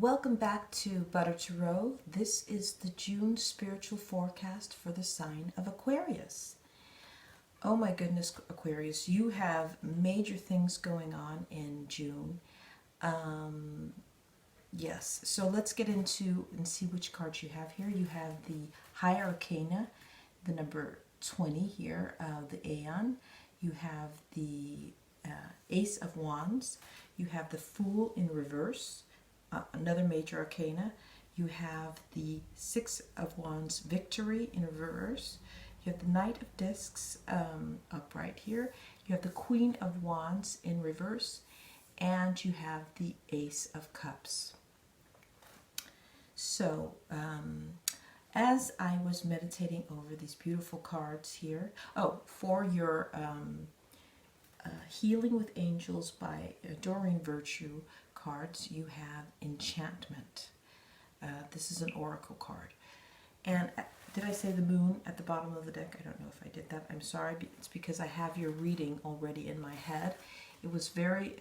Welcome back to Butter to Row. This is the June spiritual forecast for the sign of Aquarius. Oh my goodness, Aquarius, you have major things going on in June. Yes, so let's get into and see which cards you have here. You have the High Arcana, the number 20 here, the Aeon. You have the Ace of Wands. You have the Fool in reverse. Another major arcana. You have the Six of Wands, Victory in reverse. You have the Knight of Discs upright here. You have the Queen of Wands in reverse. And you have the Ace of Cups. So, as I was meditating over these beautiful cards here, for your Healing with Angels by Doreen Virtue cards, you have Enchantment. This is an oracle card. And did I say the moon at the bottom of the deck? I don't know if I did that. I'm sorry. It's because I have your reading already in my head. It was very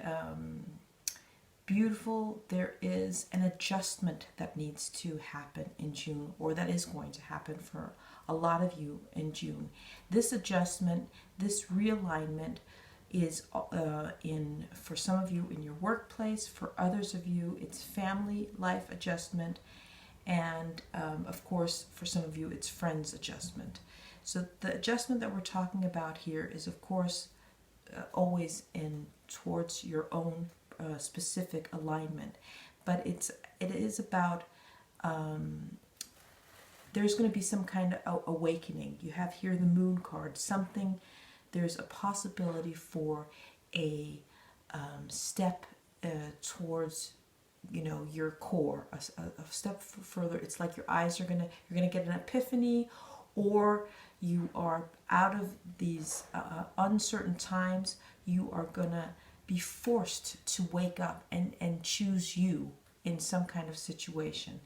beautiful. There is an adjustment that needs to happen in June, or that is going to happen for a lot of you in June. This adjustment, this realignment, is for some of you in your workplace. For others of you, it's family life adjustment, and of course for some of you it's friends adjustment. So the adjustment that we're talking about here is of course always in towards your own specific alignment, but it is about there's going to be some kind of awakening. You have here the Moon card. There's a possibility for a step towards, your core, a step further. It's like you're gonna get an epiphany, or you are out of these uncertain times. You are gonna be forced to wake up and choose you in some kind of situation.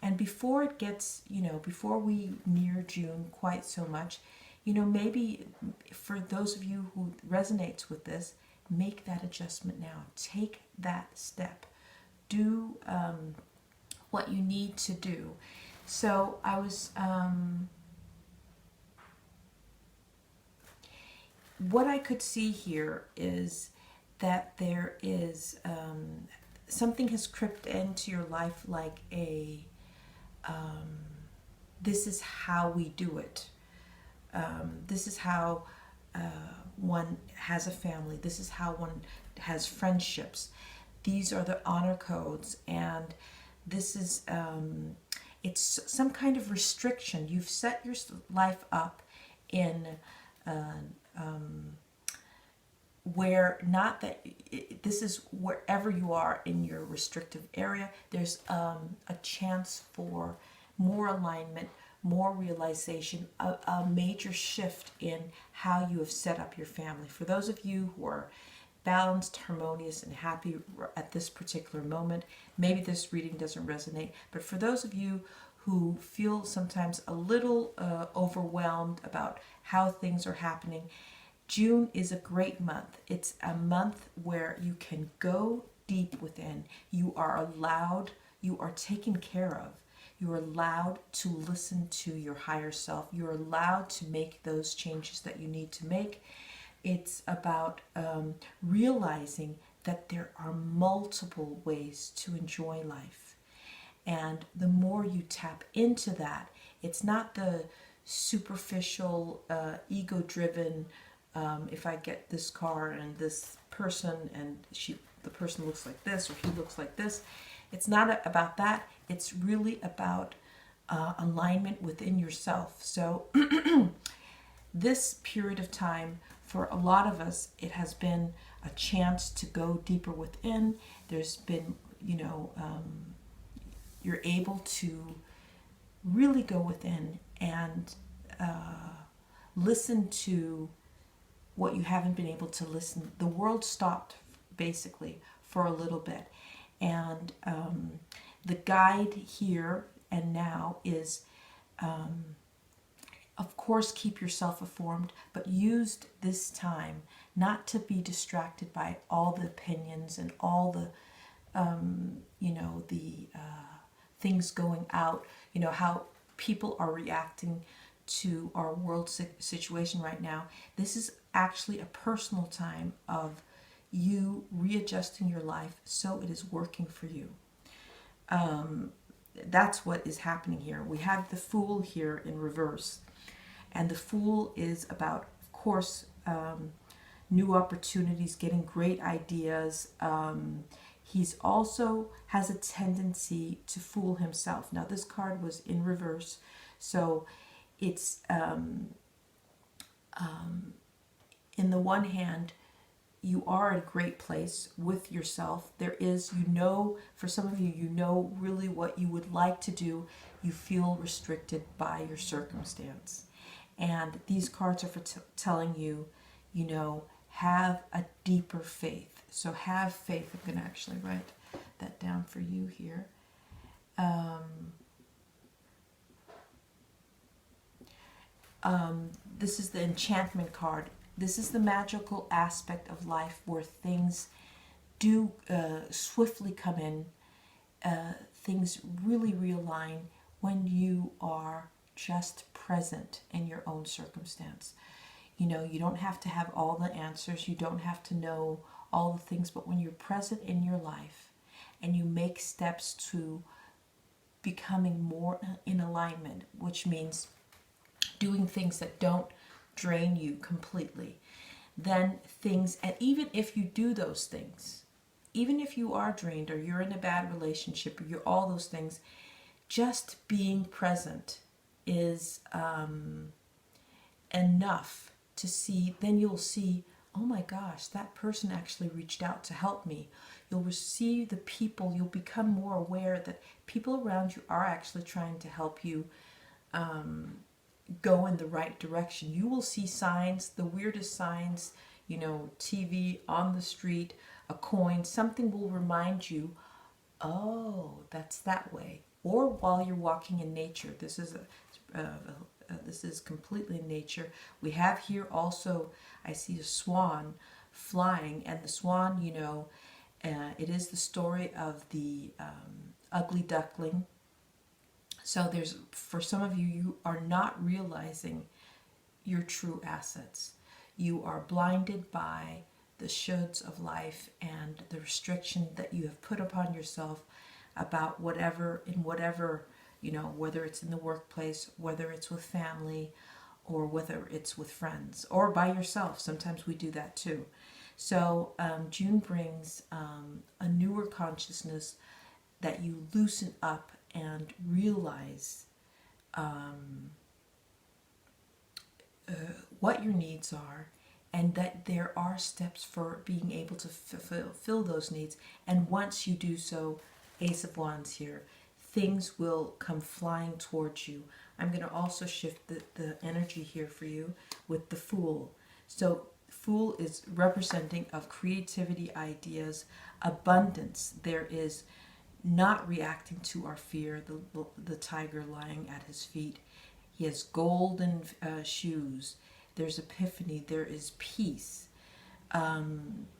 And before it gets, before we near June quite so much, maybe for those of you who resonates with this, make that adjustment now. Take that step. Do what you need to do. So I was, what I could see here is that there is something has crept into your life like this is how we do it. This is how one has a family. This is how one has friendships. These are the honor codes, and this is it's some kind of restriction. You've set your life up in where not that this is wherever you are in your restrictive area. There's a chance for more alignment, more realization, a major shift in how you have set up your family. For those of you who are balanced, harmonious, and happy at this particular moment, maybe this reading doesn't resonate, but for those of you who feel sometimes a little overwhelmed about how things are happening, June is a great month. It's a month where you can go deep within. You are allowed, you are taken care of. You're allowed to listen to your higher self. You're allowed to make those changes that you need to make. It's about realizing that there are multiple ways to enjoy life. And the more you tap into that, it's not the superficial, ego-driven, if I get this car and this person and the person looks like this or he looks like this. It's not about that. It's really about alignment within yourself. So this period of time, for a lot of us, it has been a chance to go deeper within. There's been, you're able to really go within and listen to what you haven't been able to listen. The world stopped basically for a little bit. And the guide here and now is, of course, keep yourself informed, but use this time not to be distracted by all the opinions and all the the things going out, how people are reacting to our world situation right now. This is actually a personal time of you readjusting your life so it is working for you. That's what is happening here. We have the Fool here in reverse, and the Fool is about, of course, new opportunities, getting great ideas. He's also has a tendency to fool himself. Now, this card was in reverse, so it's in the one hand, you are at a great place with yourself. There is, for some of you, really what you would like to do. You feel restricted by your circumstance. And these cards are for telling you, have a deeper faith. So have faith. I'm going to actually write that down for you here. This is the enchantment card. This is the magical aspect of life where things do swiftly come in. Things really realign when you are just present in your own circumstance. You don't have to have all the answers. You don't have to know all the things. But when you're present in your life and you make steps to becoming more in alignment, which means doing things that don't drain you completely, then things, and even if you do those things, even if you are drained or you're in a bad relationship or you're all those things, just being present is enough to see. Then you'll see, oh my gosh, that person actually reached out to help me. You'll receive the people, you'll become more aware that people around you are actually trying to help you go in the right direction. You will see signs, the weirdest signs, TV, on the street, a coin, something will remind you, oh, that's that way. Or while you're walking in nature. This is completely in nature. We have here also, I see a swan flying, and the swan, it is the story of the ugly duckling. So for some of you, you are not realizing your true assets. You are blinded by the shoulds of life and the restriction that you have put upon yourself about whatever, whether it's in the workplace, whether it's with family, or whether it's with friends, or by yourself. Sometimes we do that too. So June brings a newer consciousness that you loosen up and realize what your needs are, and that there are steps for being able to fulfill those needs. And once you do so, Ace of Wands here, things will come flying towards you. I'm going to also shift the energy here for you with the Fool. So Fool is representing of creativity, ideas, abundance. There is not reacting to our fear, the tiger lying at his feet. He has golden shoes. There's epiphany. There is peace.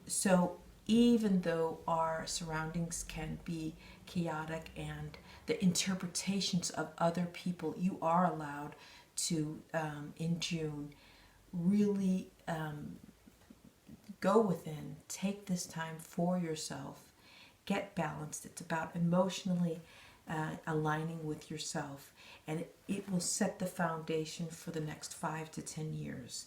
So even though our surroundings can be chaotic and the interpretations of other people, you are allowed to, in June, really go within, take this time for yourself, get balanced. It's about emotionally aligning with yourself, and it will set the foundation for the next 5 to 10 years.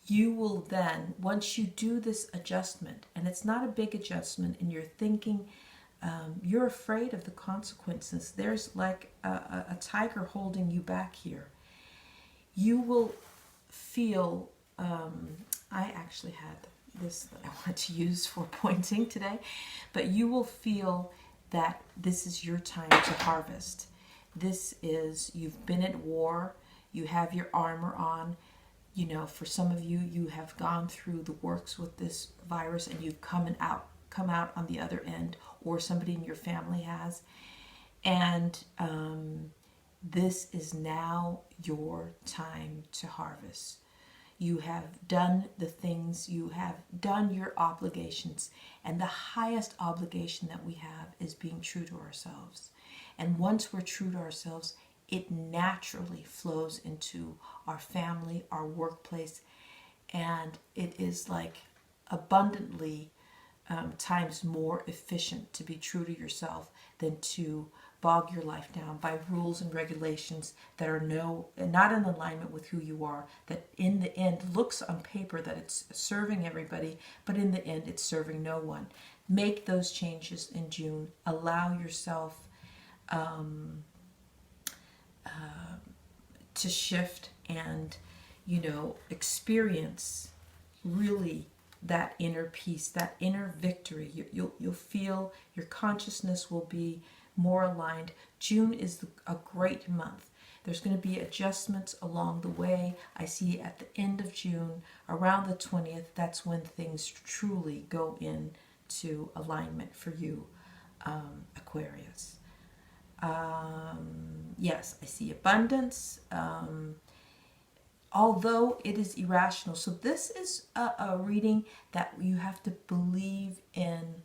You will then, once you do this adjustment, and it's not a big adjustment, and you're thinking, you're afraid of the consequences. There's like a tiger holding you back here. You will feel, I actually had this that I want to use for pointing today, but you will feel that this is your time to harvest. This is, you've been at war, you have your armor on. For some of you, you have gone through the works with this virus and you've come out on the other end, or somebody in your family has. And this is now your time to harvest. You have done the things, you have done your obligations. And the highest obligation that we have is being true to ourselves. And once we're true to ourselves, it naturally flows into our family, our workplace, and it is like abundantly times more efficient to be true to yourself than to bog your life down by rules and regulations that are not in alignment with who you are, that in the end looks on paper that it's serving everybody, but in the end it's serving no one. Make those changes in June. Allow yourself to shift and, experience really that inner peace, that inner victory. You'll feel your consciousness will be more aligned. June is a great month. There's going to be adjustments along the way. I see at the end of June, around the 20th, that's when things truly go into alignment for you, Aquarius. Yes, I see abundance. Although it is irrational. So this is a reading that you have to believe in,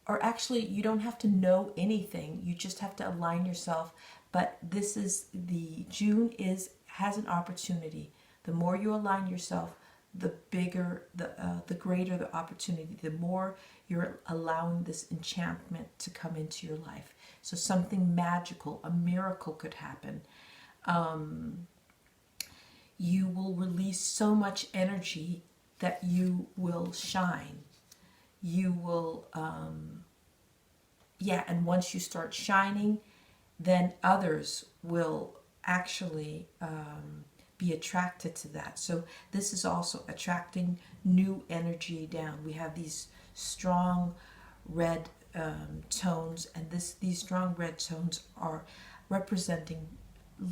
or actually you don't have to know anything. You just have to align yourself. But this is June has an opportunity. The more you align yourself, the bigger, the greater the opportunity. The more you're allowing this enchantment to come into your life. So something magical, a miracle could happen. You will release so much energy that you will shine. You will, and once you start shining, then others will actually be attracted to that. So this is also attracting new energy down. We have these strong red tones, and these strong red tones are representing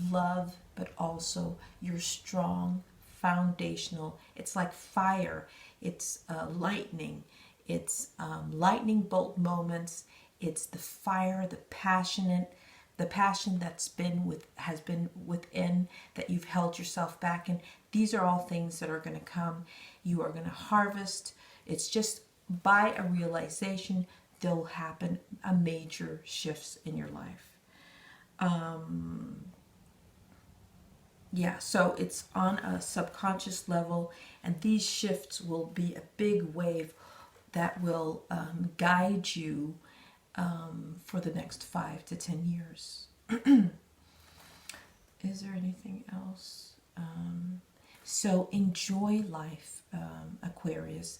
love, but also your strong foundational. It's like fire. It's lightning. It's lightning bolt moments. It's the fire, the passion that's has been within, that you've held yourself back in. These are all things that are going to come. You are going to harvest. It's just by a realization, there'll happen a major shifts in your life. So it's on a subconscious level, and these shifts will be a big wave that will guide you for the next 5 to 10 years. Is there anything else? So enjoy life, Aquarius.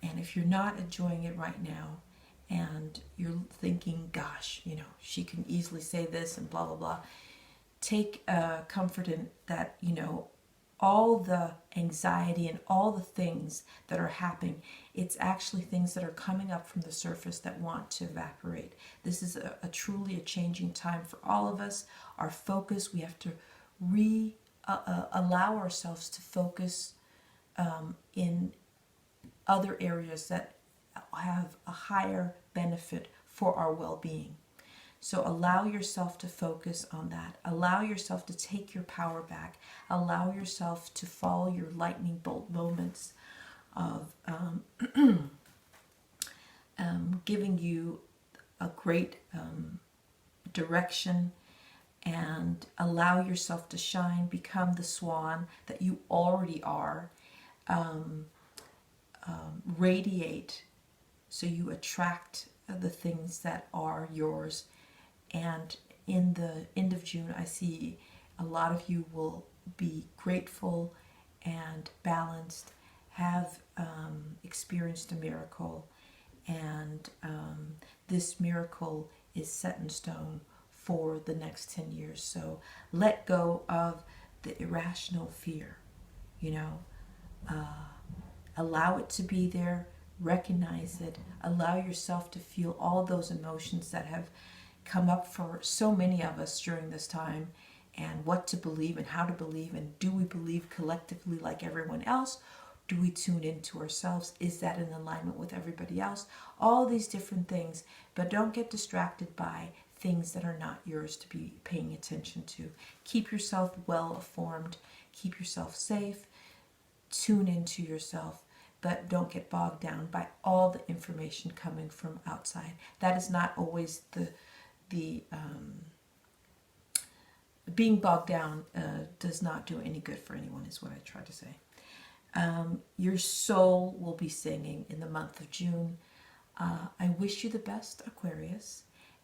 And if you're not enjoying it right now, and you're thinking, gosh, she can easily say this and blah, blah, blah, take comfort in that, all the anxiety and all the things that are happening, it's actually things that are coming up from the surface that want to evaporate. This is a truly a changing time for all of us. Our focus, we have to allow ourselves to focus in other areas that have a higher benefit for our well-being. So allow yourself to focus on that. Allow yourself to take your power back. Allow yourself to follow your lightning bolt moments of giving you a great direction, and allow yourself to shine, become the swan that you already are. Radiate so you attract the things that are yours. And in the end of June, I see a lot of you will be grateful and balanced, have experienced a miracle, and this miracle is set in stone for the next 10 years. So let go of the irrational fear, allow it to be there, recognize it, allow yourself to feel all those emotions that have come up for so many of us during this time, and what to believe and how to believe, and do we believe collectively like everyone else? Do we tune into ourselves? Is that in alignment with everybody else? All these different things, but don't get distracted by things that are not yours to be paying attention to. Keep yourself well informed, keep yourself safe, tune into yourself, but don't get bogged down by all the information coming from outside. That is not always the being bogged down does not do any good for anyone, is what I try to say. Your soul will be singing in the month of June. I wish you the best, Aquarius.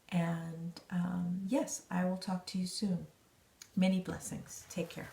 And yes, I will talk to you soon. Many blessings. Take care.